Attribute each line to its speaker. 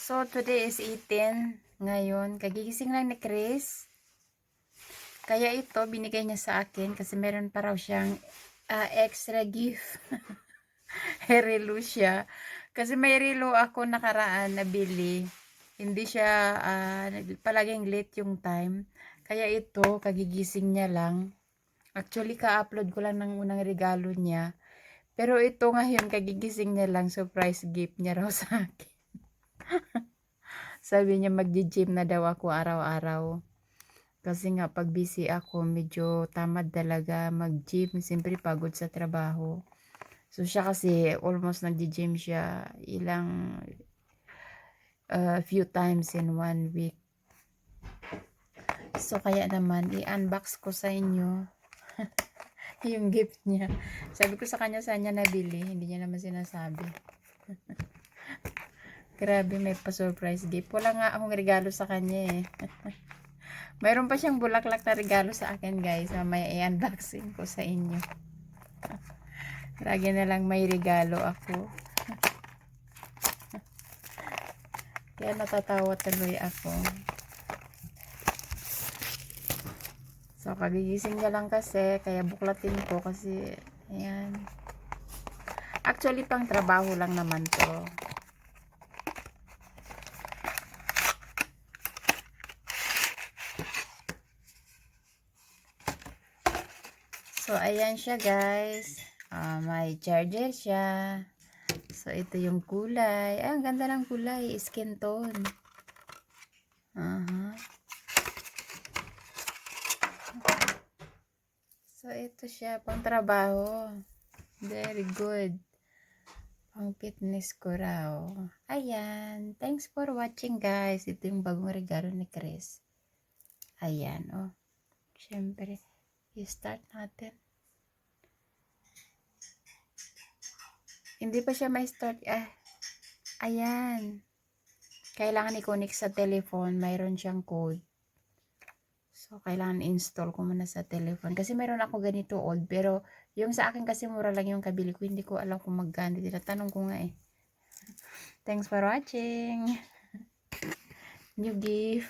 Speaker 1: So, today is 18. Ngayon, kagigising lang ni Chris. Kaya ito, binigay niya sa akin kasi meron pa raw siyang extra gift. Relo siya. Kasi may relo ako nakaraan na bili. Hindi siya, palaging late yung time. Kaya ito, kagigising niya lang. Actually, ka-upload ko lang ng unang regalo niya. Pero ito ngayon, kagigising niya lang, surprise gift niya raw sa akin. Sabi niya magji-gym na daw ako araw-araw. Kasi nga pag busy ako, medyo tamad talaga mag-gym. Siyempre pagod sa trabaho. So siya kasi almost nagji-gym siya few times in 1 week. So kaya naman i-unbox ko sa inyo yung gift niya. Sabi ko sa kanya saan niya nabili, hindi niya naman sinasabi. Grabe, may pa-surprise gift. Wala nga akong regalo sa kanya eh. Mayroon pa siyang bulaklak na regalo sa akin guys. Mamaya i-unboxing ko sa inyo. Lagi na lang may regalo ako. Kaya natatawa tuloy ako. So, kagigising niya lang kasi. Kaya buklatin ko kasi, ayan. Actually, pang trabaho lang naman to. So, ayan siya guys. May charger siya. So, ito yung kulay. Ay, ang ganda ng kulay. Skin tone. So, ito siya. Pang trabaho. Very good. Pang fitness ko raw. Ayan. Thanks for watching guys. Ito yung bagong regalo ni Chris. Ayan. Oh. Siyempre. I-start natin. Hindi pa siya may start. Ayan. Kailangan i-connect sa telephone. Mayroon siyang code. So, kailangan install ko muna sa telephone. Kasi mayroon ako ganito old. Pero, yung sa akin kasi mura lang yung kabili ko. Hindi ko alam kung magkano. Tinatanong ko nga eh. Thanks for watching. New gift.